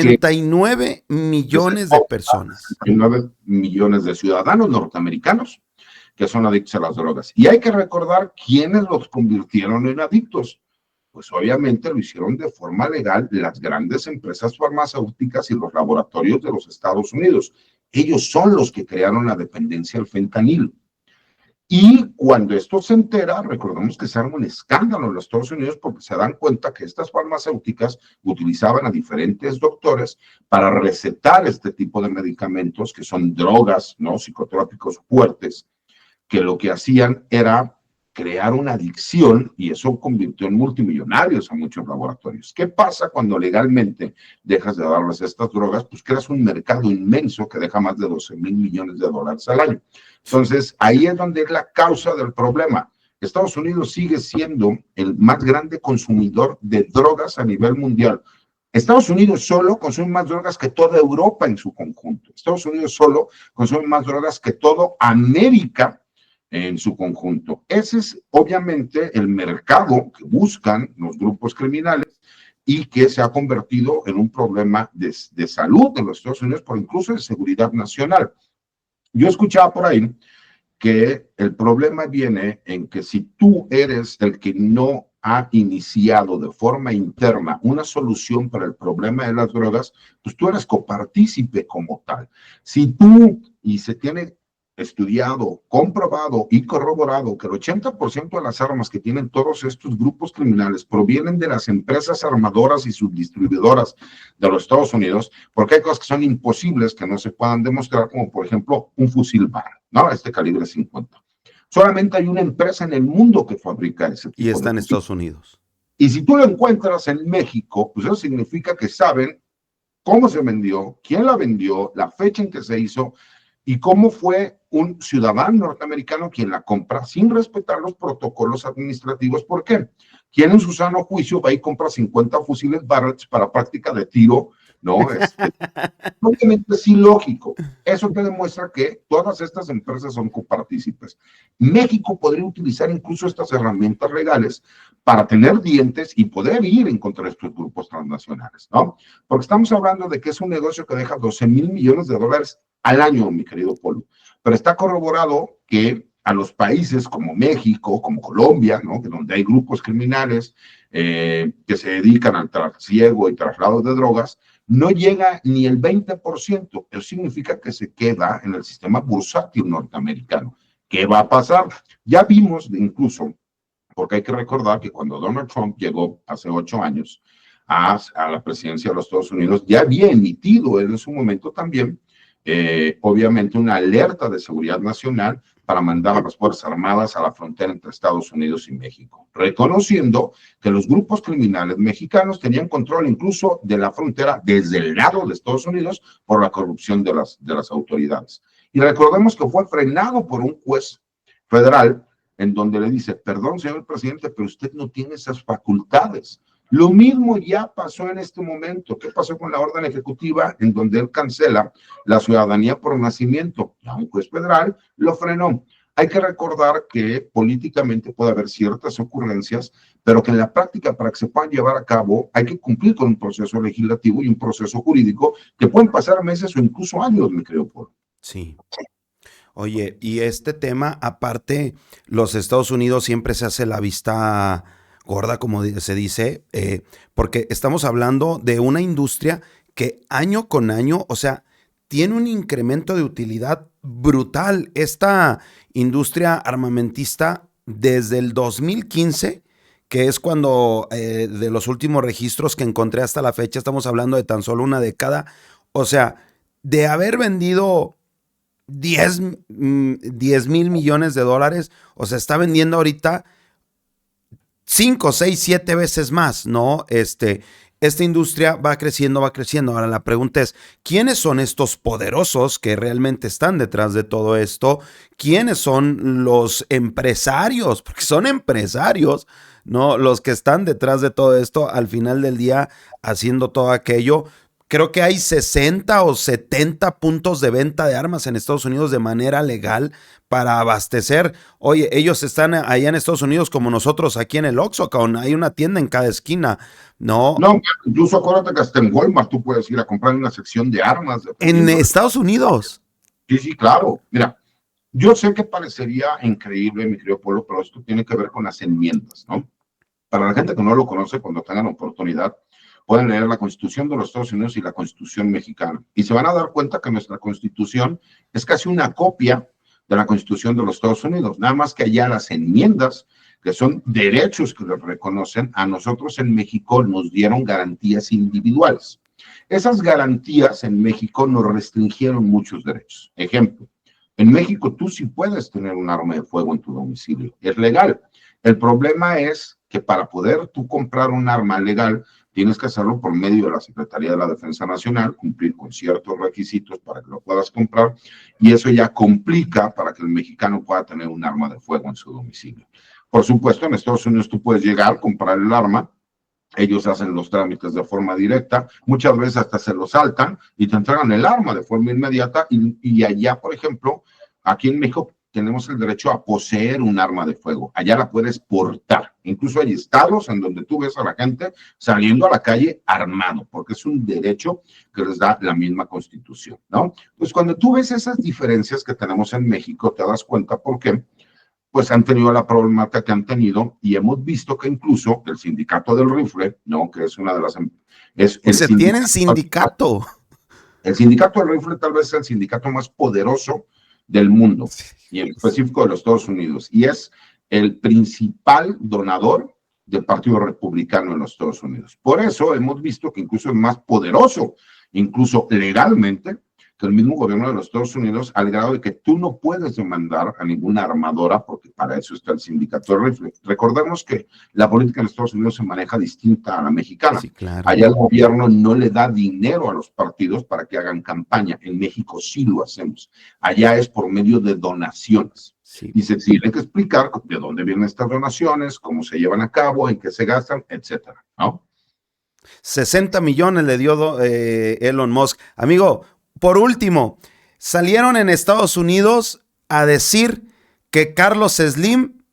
que 39 millones de personas. 39 millones de ciudadanos norteamericanos que son adictos a las drogas. Y hay que recordar quiénes los convirtieron en adictos. Pues obviamente lo hicieron de forma legal las grandes empresas farmacéuticas y los laboratorios de los Estados Unidos. Ellos son los que crearon la dependencia al fentanilo. Y cuando esto se entera, recordemos que se arma un escándalo en los Estados Unidos porque se dan cuenta que estas farmacéuticas utilizaban a diferentes doctores para recetar este tipo de medicamentos que son drogas, ¿no? Psicotrópicos fuertes, que lo que hacían era crear una adicción y eso convirtió en multimillonarios a muchos laboratorios. ¿Qué pasa cuando legalmente dejas de darles estas drogas? Pues creas un mercado inmenso que deja más de 12,000 millones de dólares al año. Entonces, ahí es donde es la causa del problema. Estados Unidos sigue siendo el más grande consumidor de drogas a nivel mundial. Estados Unidos solo consume más drogas que toda Europa en su conjunto. Estados Unidos solo consume más drogas que toda América en su conjunto. Ese es obviamente el mercado que buscan los grupos criminales y que se ha convertido en un problema de salud de los Estados Unidos, pero incluso de seguridad nacional. Yo escuchaba por ahí que el problema viene en que si tú eres el que no ha iniciado de forma interna una solución para el problema de las drogas, pues tú eres copartícipe como tal. Si tú, y se tiene estudiado, comprobado y corroborado que el 80% de las armas que tienen todos estos grupos criminales provienen de las empresas armadoras y subdistribuidoras de los Estados Unidos, porque hay cosas que son imposibles que no se puedan demostrar, como por ejemplo un fusil Barrett, ¿no? Este calibre 50. Solamente hay una empresa en el mundo que fabrica ese tipo y está de en fusil. Estados Unidos. Y si tú lo encuentras en México, pues eso significa que saben cómo se vendió, quién la vendió, la fecha en que se hizo, y cómo fue un ciudadano norteamericano quien la compra sin respetar los protocolos administrativos. ¿Por qué? ¿Quién en su sano juicio va y compra 50 fusiles Barrett para práctica de tiro? No, obviamente es ilógico. Eso te demuestra que todas estas empresas son copartícipes. México podría utilizar incluso estas herramientas legales para tener dientes y poder ir en contra de estos grupos transnacionales, ¿no? Porque estamos hablando de que es un negocio que deja 12,000 millones de dólares al año, mi querido Polo. Pero está corroborado que a los países como México, como Colombia, ¿no? Que donde hay grupos criminales que se dedican al trasiego y traslado de drogas, no llega ni el 20%. Eso significa que se queda en el sistema bursátil norteamericano. ¿Qué va a pasar? Ya vimos incluso, porque hay que recordar que cuando Donald Trump llegó hace 8 años a la presidencia de los Estados Unidos, ya había emitido él en su momento también, obviamente, una alerta de seguridad nacional para mandar a las Fuerzas Armadas a la frontera entre Estados Unidos y México, reconociendo que los grupos criminales mexicanos tenían control incluso de la frontera desde el lado de Estados Unidos por la corrupción de las autoridades. Y recordemos que fue frenado por un juez federal en donde le dice, perdón, señor presidente, pero usted no tiene esas facultades. Lo mismo ya pasó en este momento. ¿Qué pasó con la orden ejecutiva en donde él cancela la ciudadanía por nacimiento? Ya un juez federal lo frenó. Hay que recordar que políticamente puede haber ciertas ocurrencias, pero que en la práctica, para que se puedan llevar a cabo, hay que cumplir con un proceso legislativo y un proceso jurídico que pueden pasar meses o incluso años, me creo, Paul. Sí. Oye, y este tema, aparte, los Estados Unidos siempre se hace la vista gorda, como se dice, porque estamos hablando de una industria que año con año, o sea, tiene un incremento de utilidad brutal. Esta industria armamentista, desde el 2015, que es cuando de los últimos registros que encontré hasta la fecha, estamos hablando de tan solo una década, o sea, de haber vendido 10 mil millones de dólares, o sea, está vendiendo ahorita 5, 6, 7 veces más, ¿no? Esta industria va creciendo, va creciendo. Ahora la pregunta es, ¿quiénes son estos poderosos que realmente están detrás de todo esto? ¿Quiénes son los empresarios? Porque son empresarios, ¿no? Los que están detrás de todo esto, al final del día, haciendo todo aquello creo que hay 60 o 70 puntos de venta de armas en Estados Unidos de manera legal para abastecer. Oye, ellos están allá en Estados Unidos como nosotros aquí en el Oxxo, cabrón. Hay una tienda en cada esquina. No, No, incluso acuérdate que hasta en Walmart tú puedes ir a comprar una sección de armas. en Dependiendo de... Estados Unidos. Sí, sí, claro. Mira, yo sé que parecería increíble, mi querido Polo, pero esto tiene que ver con las enmiendas, ¿no? Para la gente que no lo conoce, cuando tengan oportunidad, pueden leer la Constitución de los Estados Unidos y la Constitución mexicana. Y se van a dar cuenta que nuestra Constitución es casi una copia de la Constitución de los Estados Unidos, nada más que allá las enmiendas, que son derechos que les reconocen, a nosotros en México nos dieron garantías individuales. Esas garantías en México nos restringieron muchos derechos. Ejemplo, en México tú sí puedes tener un arma de fuego en tu domicilio, es legal. El problema es que para poder tú comprar un arma legal, tienes que hacerlo por medio de la Secretaría de la Defensa Nacional, cumplir con ciertos requisitos para que lo puedas comprar, y eso ya complica para que el mexicano pueda tener un arma de fuego en su domicilio. Por supuesto, en Estados Unidos tú puedes llegar, comprar el arma, ellos hacen los trámites de forma directa, muchas veces hasta se lo saltan y te entregan el arma de forma inmediata, y allá, por ejemplo, aquí en México tenemos el derecho a poseer un arma de fuego. Allá la puedes portar. Incluso hay estados en donde tú ves a la gente saliendo a la calle armado, porque es un derecho que les da la misma Constitución, ¿no? Pues cuando tú ves esas diferencias que tenemos en México, te das cuenta por qué, pues han tenido la problemática que han tenido, y hemos visto que incluso el sindicato del rifle, ¿no? Que es una de las... Es el Se tienen sindicato. El sindicato del rifle tal vez es el sindicato más poderoso del mundo, y en específico de los Estados Unidos, y es el principal donador del Partido Republicano en los Estados Unidos. Por eso hemos visto que incluso es más poderoso, incluso legalmente, que el mismo gobierno de los Estados Unidos, al grado de que tú no puedes demandar a ninguna armadora, porque para eso está el sindicato de rifle. Recordemos que la política en Estados Unidos se maneja distinta a la mexicana. Sí, claro. Allá el gobierno no le da dinero a los partidos para que hagan campaña. En México sí lo hacemos. Allá es por medio de donaciones. Sí. Y se tiene que explicar de dónde vienen estas donaciones, cómo se llevan a cabo, en qué se gastan, etcétera, ¿no? 60 millones le dio Elon Musk. Amigo, por último, salieron en Estados Unidos a decir que Carlos Slim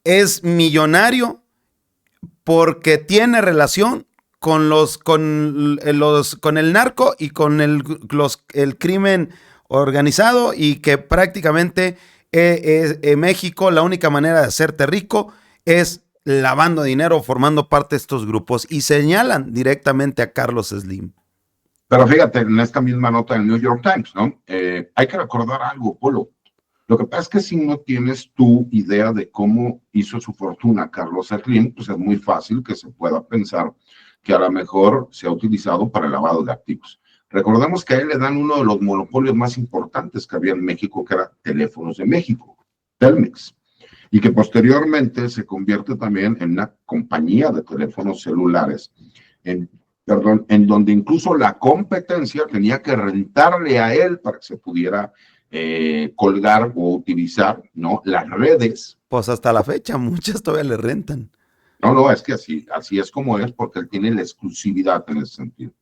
es millonario porque tiene relación con el narco y con el crimen organizado, y que prácticamente México, la única manera de hacerte rico es lavando dinero, formando parte de estos grupos, y señalan directamente a Carlos Slim. Pero fíjate, en esta misma nota del New York Times, ¿no? Hay que recordar algo, Polo. Lo que pasa es que si no tienes tu idea de cómo hizo su fortuna Carlos Slim, pues es muy fácil que se pueda pensar que a lo mejor se ha utilizado para el lavado de activos. Recordemos que a él le dan uno de los monopolios más importantes que había en México, que era Teléfonos de México, Telmex, y que posteriormente se convierte también en una compañía de teléfonos celulares, en donde incluso la competencia tenía que rentarle a él para que se pudiera colgar o utilizar, ¿no?, las redes. Pues hasta la fecha muchas todavía le rentan. No, es que así es como es, porque él tiene la exclusividad en ese sentido.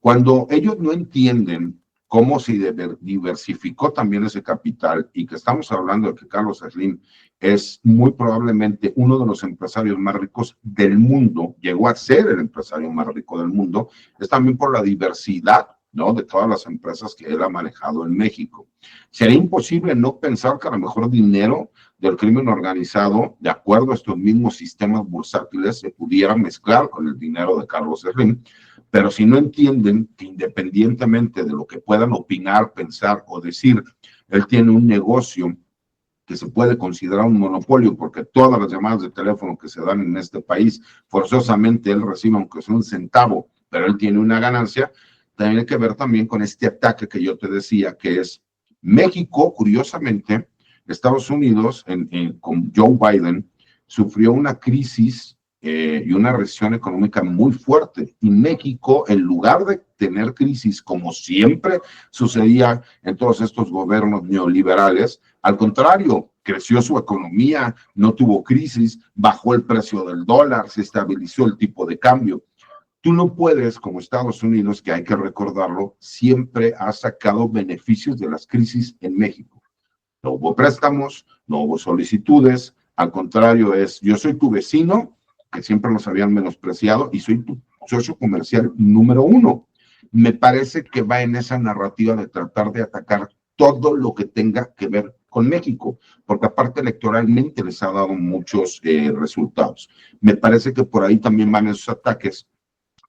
Cuando ellos no entienden cómo se diversificó también ese capital, y que estamos hablando de que Carlos Slim es muy probablemente uno de los empresarios más ricos del mundo, llegó a ser el empresario más rico del mundo, es también por la diversidad, ¿no?, de todas las empresas que él ha manejado en México. Sería imposible no pensar que a lo mejor dinero del crimen organizado, de acuerdo a estos mismos sistemas bursátiles, se pudiera mezclar con el dinero de Carlos Slim. Pero si no entienden que independientemente de lo que puedan opinar, pensar o decir, él tiene un negocio que se puede considerar un monopolio, porque todas las llamadas de teléfono que se dan en este país, forzosamente él recibe aunque sea un centavo, pero él tiene una ganancia. Tiene que ver también con este ataque que yo te decía, que es México. Curiosamente, Estados Unidos, con Joe Biden, sufrió una crisis y una recesión económica muy fuerte, y México, en lugar de tener crisis como siempre sucedía en todos estos gobiernos neoliberales, al contrario, creció su economía, no tuvo crisis, bajó el precio del dólar, se estabilizó el tipo de cambio. Tú no puedes, como Estados Unidos, que hay que recordarlo, siempre ha sacado beneficios de las crisis en México. No hubo préstamos, no hubo solicitudes, al contrario es, yo soy tu vecino, que siempre nos habían menospreciado, y soy tu socio comercial número uno. Me parece que va en esa narrativa de tratar de atacar todo lo que tenga que ver con México, porque aparte electoralmente les ha dado muchos resultados. Me parece que por ahí también van esos ataques,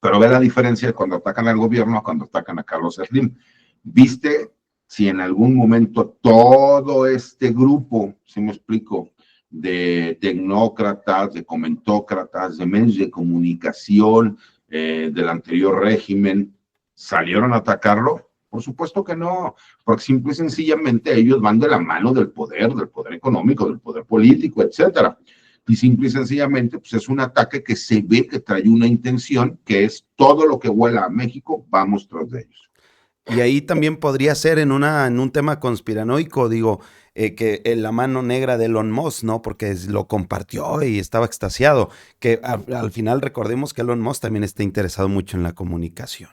pero ve la diferencia de cuando atacan al gobierno a cuando atacan a Carlos Slim. ¿Viste si en algún momento todo este grupo, si me explico, de tecnócratas, de comentócratas, de medios de comunicación del anterior régimen, salieron a atacarlo? Por supuesto que no, porque simple y sencillamente ellos van de la mano del poder económico, del poder político, etcétera. Y simple y sencillamente pues es un ataque que se ve que trae una intención, que es todo lo que huela a México, vamos tras de ellos. Y ahí también podría ser en un tema conspiranoico, digo, que la mano negra de Elon Musk, ¿no? Porque lo compartió y estaba extasiado. Que al final recordemos que Elon Musk también está interesado mucho en la comunicación.